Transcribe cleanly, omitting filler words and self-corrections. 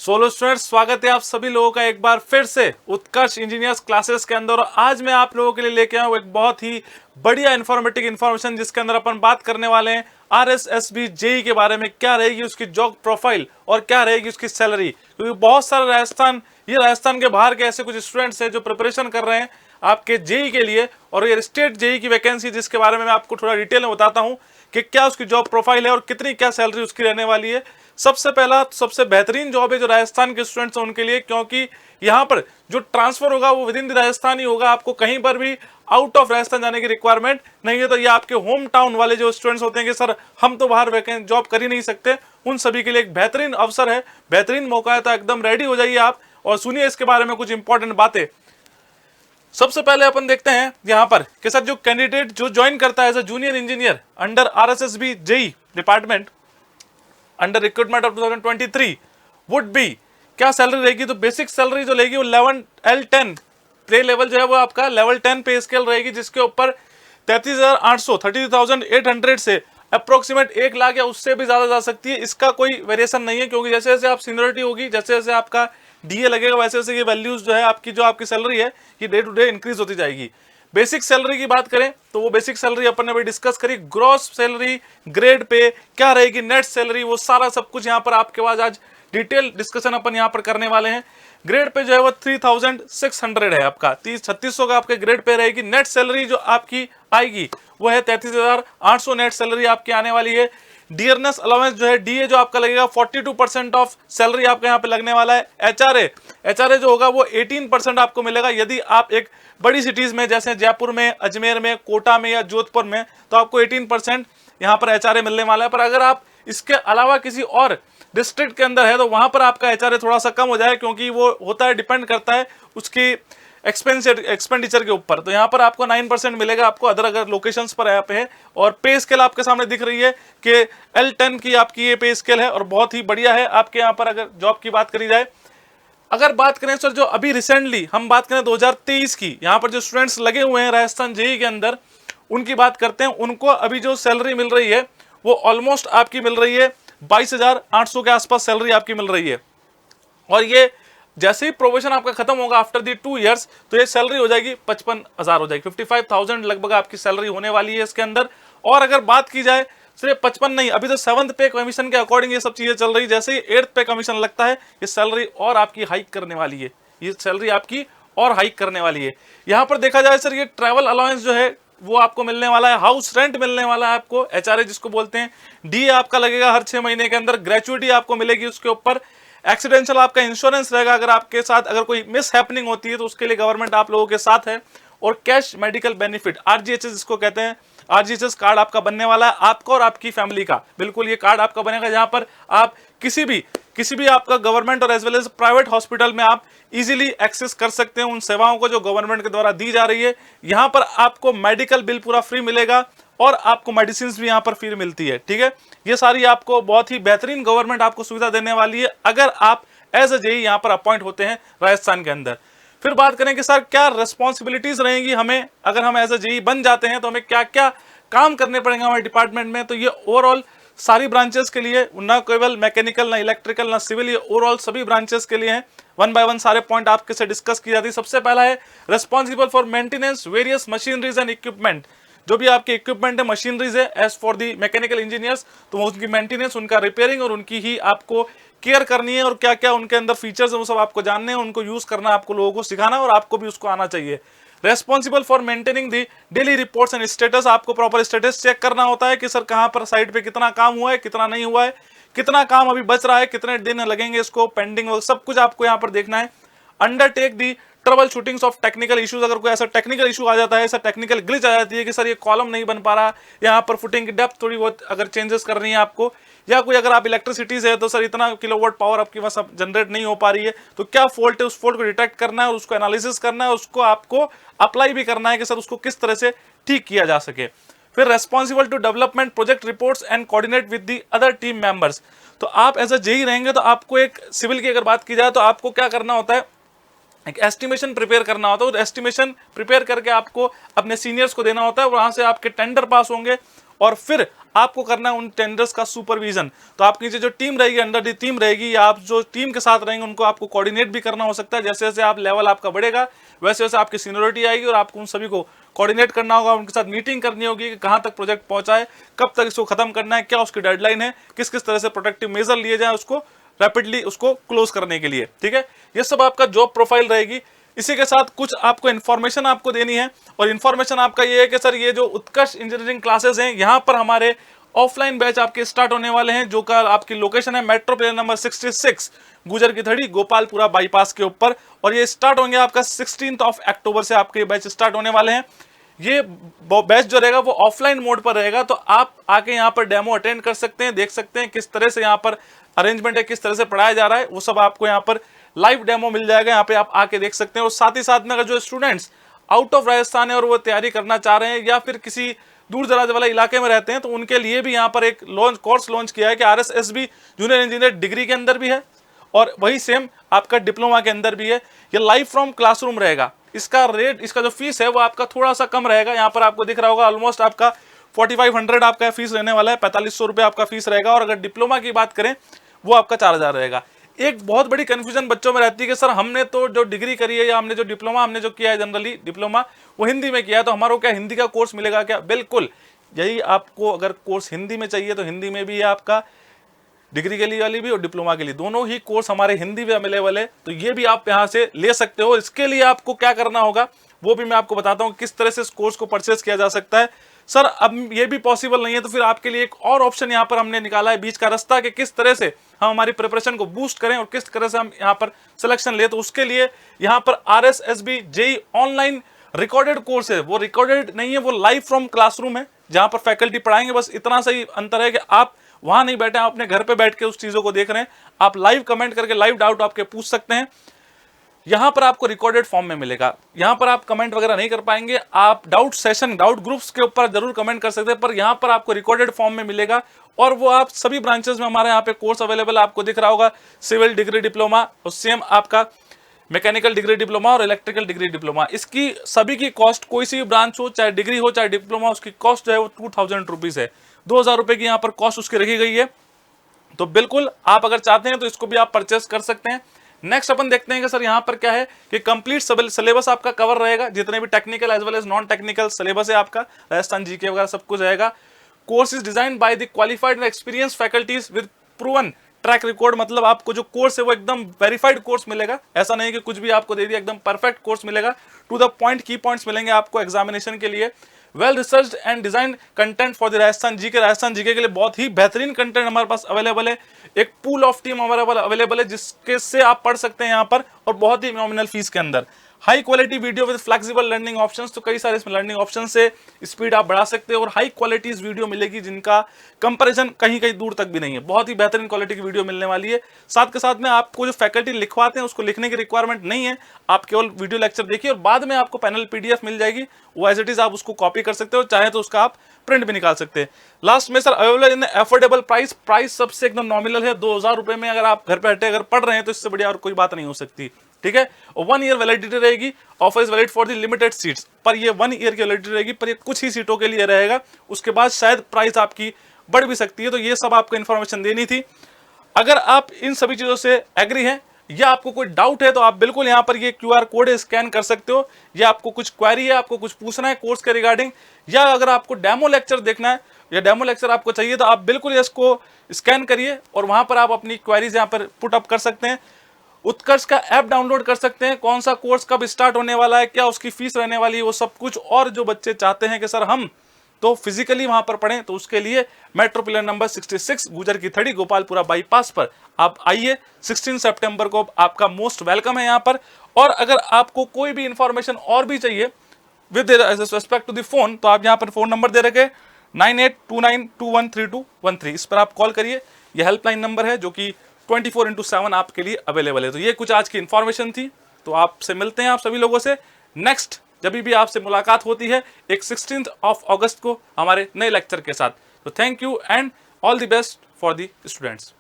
Solo students, स्वागत है आप सभी लोगों का एक बार फिर से उत्कर्ष इंजीनियर्स क्लासेस के अंदर। और आज मैं आप लोगों के लिए लेके आया हूँ एक बहुत ही बढ़िया इन्फॉर्मेशन जिसके अंदर अपन बात करने वाले हैं आरएसएसबी जेई के बारे में। क्या रहेगी उसकी जॉब प्रोफाइल और क्या रहेगी उसकी सैलरी, क्योंकि बहुत सारे राजस्थान के बाहर के ऐसे कुछ स्टूडेंट्स हैं जो प्रिपरेशन कर रहे हैं आपके जेई के लिए, और ये स्टेट जेई की वैकेंसी जिसके बारे में मैं आपको थोड़ा डिटेल में बताता हूँ कि क्या उसकी जॉब प्रोफाइल है और कितनी क्या सैलरी उसकी रहने वाली है। सबसे पहला सबसे बेहतरीन जॉब है जो राजस्थान के स्टूडेंट्स हैं उनके लिए, क्योंकि यहाँ पर जो ट्रांसफर होगा वो विद इन राजस्थान ही होगा। आपको कहीं पर भी आउट ऑफ राजस्थान जाने की रिक्वायरमेंट नहीं है। तो ये आपके होम टाउन वाले जो स्टूडेंट्स होते हैं कि सर हम तो बाहर वैकेंट जॉब कर ही नहीं सकते, उन सभी के लिए एक बेहतरीन अवसर है, बेहतरीन मौका है। तो एकदम रेडी हो जाइए आप और सुनिए इसके बारे में कुछ इंपॉर्टेंट बातें। सबसे पहले अपन देखते हैं यहाँ पर कि सर जो कैंडिडेट जो ज्वाइन करता है as a junior engineer under RSSB JE department under recruitment of 2023 would be, क्या सैलरी रहेगी। तो बेसिक सैलरी जो लेगी वो L10 पे लेवल जो है वो आपका लेवल 10 पे स्केल रहेगी, जिसके ऊपर 33,800 से अप्रोक्सीमेट 1 लाख या उससे भी ज्यादा जा सकती है। इसका कोई वेरिएशन नहीं है, क्योंकि जैसे जैसे आप सीनियरिटी होगी, जैसे जैसे आपका डीए लगेगा, वैसे वैसे ये वैल्यूज जो है आपकी सैलरी है ये डे टू डे इंक्रीज होती जाएगी। बेसिक सैलरी की बात करें तो वो बेसिक सैलरी अपन ने अभी डिस्कस करी। ग्रॉस सैलरी, ग्रेड पे क्या रहेगी, नेट सैलरी, वो सारा सब कुछ यहाँ पर आपके पास आज डिटेल डिस्कशन अपन यहाँ पर करने वाले हैं। ग्रेड पे जो है वो 3600 है आपका, 3600 का आपके ग्रेड पे रहेगी। नेट सैलरी जो आपकी आएगी वो है 33,800 नेट सैलरी आपकी आने वाली है। डियरनेस अलाउंस जो है डीए जो आपका लगेगा 42% ऑफ सैलरी आपका यहाँ पे लगने वाला है। एचआरए जो होगा वो 18% आपको मिलेगा यदि आप एक बड़ी सिटीज में जैसे जयपुर में, अजमेर में, कोटा में या जोधपुर में, तो आपको 18% यहाँ पर एचआरए मिलने वाला है। पर अगर आप इसके अलावा किसी और डिस्ट्रिक्ट के अंदर है तो वहां पर आपका एचआरए थोड़ा सा कम हो जाए, क्योंकि वो होता है, डिपेंड करता है उसकी एक्सपेंडिचर के ऊपर। तो यहाँ पर आपको 9% मिलेगा आपको अगर लोकेशंस पर यहाँ पे है। और पे स्केल आपके सामने दिख रही है कि L10 की आपकी ये पे स्केल है और बहुत ही बढ़िया है आपके यहाँ पर। अगर जॉब की बात करी जाए, अगर बात करें सर जो अभी रिसेंटली हम बात करें 2023 की, यहाँ पर जो स्टूडेंट्स लगे हुए हैं राजस्थान जेई के अंदर, उनकी बात करते हैं। उनको अभी जो सैलरी मिल रही है वो ऑलमोस्ट आपकी मिल रही है 22,800 के आसपास सैलरी आपकी मिल रही है। और ये जैसे ही प्रोबेशन आपका खत्म होगा आफ्टर दी 2 इयर्स, तो ये सैलरी हो जाएगी 55,000 हो जाएगी, 55,000 लगभग आपकी सैलरी होने वाली है इसके अंदर। और अगर बात की जाए सिर्फ 55 नहीं, अभी तो 7th पे कमीशन के अकॉर्डिंग ये सब चीजें चल रही। जैसे ही 8th पे कमीशन लगता है ये सैलरी और आपकी हाइक करने वाली है, ये सैलरी आपकी और हाइक करने वाली है। यहाँ पर देखा जाए सर ये ट्रैवल अलाउंस जो है वो आपको मिलने वाला है, हाउस रेंट मिलने वाला है आपको, एचआरए जिसको बोलते हैं, डीए आपका लगेगा हर 6 महीने के अंदर, ग्रेचुइटी आपको मिलेगी उसके ऊपर, एक्सीडेंशियल आपका इंश्योरेंस रहेगा अगर आपके साथ अगर कोई मिस हैपनिंग होती है तो उसके लिए गवर्नमेंट आप लोगों के साथ है, और कैश मेडिकल बेनिफिट आरजीएचएस जिसको कहते हैं, आरजीएचएस कार्ड आपका बनने वाला है आपको और आपकी फैमिली का। बिल्कुल ये कार्ड आपका बनेगा जहां पर आप किसी भी आपका गवर्नमेंट और as well as private hospital में आप इजीली एक्सेस कर सकते हैं उन सेवाओं को जो गवर्नमेंट के द्वारा दी जा रही है। यहां पर आपको मेडिकल बिल पूरा फ्री मिलेगा और आपको मेडिसिन भी यहां पर फ्री मिलती है। ठीक है, ये सारी आपको बहुत ही बेहतरीन गवर्नमेंट आपको सुविधा देने वाली है अगर आप एज अ जेई यहां पर अपॉइंट होते हैं राजस्थान के अंदर। फिर बात करें कि सर क्या रिस्पॉन्सिबिलिटीज रहेंगी हमें, अगर हम एज अ जेई बन जाते हैं तो हमें क्या क्या काम करने पड़ेंगे हमारे डिपार्टमेंट में। तो ये ओवरऑल सारी ब्रांचेस के लिए, ना केवल मैकेनिकल, ना इलेक्ट्रिकल, ना सिविल, ये ओवरऑल सभी ब्रांचेस के लिए हैं। 1 बाय 1 सारे पॉइंट आपके से डिस्कस की जाती है। सबसे पहला है responsible for maintenance various machineries and equipment. जो भी आपके इक्विपमेंट है, मशीनरीज है, as for the mechanical engineers, तो उनकी मेंटेनेंस, उनका रिपेयरिंग और उनकी ही आपको केयर करनी है। और क्या क्या उनके अंदर फीचर्स है वो सब आपको जानने हैं, उनको यूज करना आपको लोगों को सिखाना और आपको भी उसको आना चाहिए। Responsible for maintaining the daily reports and status, आपको प्रॉपर स्टेटस चेक करना होता है कि सर कहां पर साइट पे कितना काम हुआ है, कितना नहीं हुआ है, कितना काम अभी बच रहा है, कितने दिन लगेंगे इसको पेंडिंग, सब कुछ आपको यहाँ पर देखना है। Undertake the trouble shootings of technical issues, अगर कोई ऐसा टेक्निकल इशू आ जाता है, ऐसा टेक्निकल ग्लिच आ जाती है कि सर ये कॉलम नहीं बन पा रहा, यहाँ पर फुटिंग की डेप्थ थोड़ी बहुत अगर चेंजेस करनी है आपको, या कोई अगर आप इलेक्ट्रिसिटीज है तो सर इतना किलोवाट पावर आपकी वहां सब जनरेट नहीं हो पा रही है, तो क्या फॉल्ट है उस फॉल्ट को डिटेक्ट करना है और उसको एनालिसिस करना है, उसको आपको अप्लाई भी करना है कि सर उसको किस तरह से ठीक किया जा सके। फिर responsible to development project reports and coordinate with the other team members. तो आप एज अ जेई रहेंगे तो आपको एक सिविल की अगर बात की जाए तो आपको क्या करना होता है, एक एस्टिमेशन प्रिपेयर करना होता है, और एस्टिमेशन प्रिपेयर करके आपको अपने सीनियर्स को देना होता है, वहां से आपके टेंडर पास होंगे और फिर आपको करना है उन टेंडर्स का सुपरविजन। तो आपकी जो टीम रहेगी, अंडर दी टीम रहेगी, या आप जो टीम के साथ रहेंगे उनको आपको कोऑर्डिनेट भी करना हो सकता है। जैसे जैसे आप लेवल आपका बढ़ेगा वैसे वैसे आपकी सीनियरिटी आएगी और आपको उन सभी को कोऑर्डिनेट करना होगा, उनके साथ मीटिंग करनी होगी कि कहां तक प्रोजेक्ट पहुंचा है, कब तक इसको खत्म करना है, क्या उसकी डेडलाइन है, किस किस तरह से प्रोटेक्टिव मेजर लिए जाए उसको रैपिडली उसको क्लोज करने के लिए। ठीक है, ये सब आपका जॉब प्रोफाइल रहेगी। इसी के साथ कुछ आपको इन्फॉर्मेशन आपको देनी है, और इन्फॉर्मेशन आपका ये है कि सर ये जो उत्कर्ष इंजीनियरिंग क्लासेस हैं यहाँ पर हमारे ऑफलाइन बैच आपके स्टार्ट होने वाले हैं, जो का आपकी लोकेशन है मेट्रो प्लेन नंबर 66 गुजर की थड़ी गोपालपुरा बाईपास के ऊपर, और ये स्टार्ट होंगे आपका 16 अक्टूबर से आपके बैच स्टार्ट होने वाले हैं। ये बैच जो रहेगा वो ऑफलाइन मोड पर रहेगा, तो आप आके यहाँ पर डेमो अटेंड कर सकते हैं, देख सकते हैं किस तरह से यहाँ पर अरेंजमेंट है, किस तरह से पढ़ाया जा रहा है, वो सब आपको यहाँ पर लाइव डेमो मिल जाएगा, यहाँ पे आप आके देख सकते हैं। और साथ ही साथ में अगर जो स्टूडेंट्स आउट ऑफ राजस्थान है और वो तैयारी करना चाह रहे हैं या फिर किसी दूर दराज वाले इलाके में रहते हैं, तो उनके लिए भी यहाँ पर एक कोर्स लॉन्च किया है कि RSSB जूनियर इंजीनियर डिग्री के अंदर भी है और वही सेम आपका डिप्लोमा के अंदर भी है। ये लाइव फ्रॉम क्लासरूम रहेगा। इसका रेट, इसका जो फीस है वो आपका थोड़ा सा कम रहेगा। यहाँ पर आपको दिख रहा होगा ऑलमोस्ट आपका 4500 आपका फीस रहने वाला है, 4500 रुपये आपका फीस रहेगा। और अगर डिप्लोमा की बात करें वो आपका 4000 रहेगा। एक बहुत बड़ी कंफ्यूजन बच्चों में रहती है कि सर हमने तो जो डिग्री करी है या हमने जो डिप्लोमा हमने जो किया है जनरली डिप्लोमा वो हिंदी में किया है, तो हमारा क्या हिंदी का कोर्स मिलेगा क्या? बिल्कुल, यही आपको अगर कोर्स हिंदी में चाहिए तो हिंदी में भी आपका डिग्री के लिए वाली भी और डिप्लोमा के लिए दोनों ही कोर्स हमारे हिंदी में अवेलेबल है, तो ये भी आप यहाँ से ले सकते हो। इसके लिए आपको क्या करना होगा वो भी मैं आपको बताता हूँ किस तरह से इस कोर्स को परचेस किया जा सकता है। सर अब ये भी पॉसिबल नहीं है तो फिर आपके लिए एक और ऑप्शन यहाँ पर हमने निकाला है बीच का रास्ता, कि किस तरह से हम हमारी प्रिपरेशन को बूस्ट करें और किस तरह से हम यहाँ पर सिलेक्शन ले। तो उसके लिए यहाँ पर RSSB JEE online recorded course है, वो रिकॉर्डेड नहीं है, वो लाइव फ्रॉम क्लासरूम है जहाँ पर फैकल्टी पढ़ाएंगे। बस इतना सही अंतर है कि आप वहां नहीं बैठे, आप अपने घर पे बैठ के उस चीजों को देख रहे हैं, आप लाइव कमेंट करके लाइव डाउट आपके पूछ सकते हैं। यहां पर आपको रिकॉर्डेड फॉर्म में मिलेगा, यहां पर आप कमेंट वगैरह नहीं कर पाएंगे, आप डाउट सेशन डाउट ग्रुप्स के ऊपर जरूर कमेंट कर सकते हैं, पर यहां पर आपको रिकॉर्डेड फॉर्म में मिलेगा। और वो आप सभी ब्रांचेस में हमारे यहाँ पे कोर्स अवेलेबल आपको दिख रहा होगा, सिविल डिग्री डिप्लोमा और सेम आपका मैकेनिकल डिग्री डिप्लोमा और इलेक्ट्रिकल डिग्री डिप्लोमा। इसकी सभी की कॉस्ट, कोई सी भी ब्रांच हो, चाहे डिग्री हो चाहे डिप्लोमा, उसकी कॉस्ट जो है वो 2000 रुपीज है। 2000 रुपए की यहाँ पर कॉस्ट उसकी रखी गई है। तो बिल्कुल आप अगर चाहते हैं तो इसको भी आप परचेस कर सकते हैं। नेक्स्ट अपन देखते हैं कि सर यहाँ पर क्या है कि कंप्लीट सिलेबस आपका कवर रहेगा, जितने भी technical as well as non technical syllabus है आपका, राजस्थान जीके वगैरह सब कुछ रहेगा। Course is designed by the qualified and experience faculties with proven track record. मतलब आपको जो कोर्स है वो एकदम वेरीफाइड कोर्स मिलेगा, ऐसा नहीं कि कुछ भी आपको दे दिया, एकदम परफेक्ट कोर्स मिलेगा। टू द पॉइंट की पॉइंट्स मिलेंगे आपको एग्जामिनेशन के लिए। Well research and design content for the Rajasthan GK. Rajasthan GK के लिए बहुत ही बेहतरीन कंटेंट हमारे पास अवेलेबल है। एक पूल ऑफ टीम हमारे अवेलेबल है जिसके से आप पढ़ सकते हैं यहाँ पर, और बहुत ही नॉमिनल फीस के अंदर। High quality video with flexible learning options, तो कई सारे इसमें लर्निंग ऑप्शन से स्पीड आप बढ़ा सकते हो, और हाई क्वालिटी वीडियो मिलेगी जिनका कंपैरिजन कहीं कहीं दूर तक भी नहीं है। बहुत ही बेहतरीन क्वालिटी की वीडियो मिलने वाली है। साथ के साथ में आपको जो फैकल्टी लिखवाते हैं उसको लिखने की रिक्वायरमेंट नहीं है, आप केवल वीडियो लेक्चर देखिए और बाद में आपको पैनल PDF मिल जाएगी, वो एज इट इज आप उसको कॉपी कर सकते हो, चाहे तो उसका आप प्रिंट भी निकाल सकते हैं। लास्ट में sir available in affordable price सबसे एकदम नॉमिनल है। 2000 रुपए में अगर आप घर पे बैठे अगर पढ़ रहे हैं तो इससे बढ़िया और कोई बात नहीं हो सकती। ठीक है, और 1 ईयर वैलिडिटी रहेगी। Offer is valid for the limited seats, पर ये 1 ईयर की वैलिडिटी रहेगी, पर ये कुछ ही सीटों के लिए रहेगा, उसके बाद शायद प्राइस आपकी बढ़ भी सकती है। तो ये सब आपको इन्फॉर्मेशन देनी थी। अगर आप इन सभी चीजों से एग्री हैं या आपको कोई डाउट है तो आप बिल्कुल यहाँ पर ये QR कोड है, स्कैन कर सकते हो। या आपको कुछ क्वेरी है, आपको कुछ पूछना है कोर्स के रिगार्डिंग, या अगर आपको डेमो लेक्चर देखना है या डेमो लेक्चर आपको चाहिए, तो आप बिल्कुल इसको स्कैन करिए और वहां पर आप अपनी क्वेरीज यहाँ पर पुट अप कर सकते हैं। उत्कर्ष का ऐप डाउनलोड कर सकते हैं, कौन सा कोर्स कब स्टार्ट होने वाला है, क्या उसकी फीस रहने वाली है, वो सब कुछ। और जो बच्चे चाहते हैं कि सर हम तो फिजिकली वहां पर पढ़ें, तो उसके लिए मेट्रो पिलर नंबर 66 गुजर की थड़ी गोपालपुरा बाईपास पर आप आइए। 16 सितंबर को आपका मोस्ट वेलकम है यहाँ पर। और अगर आपको कोई भी इंफॉर्मेशन और भी चाहिए with respect to the phone, तो आप यहाँ पर फोन नंबर दे रखे 9829213213, इस पर आप कॉल करिए। यह हेल्पलाइन नंबर है जो कि 24/7 आपके लिए अवेलेबल है। तो ये कुछ आज की इंफॉर्मेशन थी। तो आपसे मिलते हैं आप सभी लोगों से नेक्स्ट जब भी आपसे मुलाकात होती है एक 16 अगस्त को हमारे नए लेक्चर के साथ। तो thank you and all the best for the students.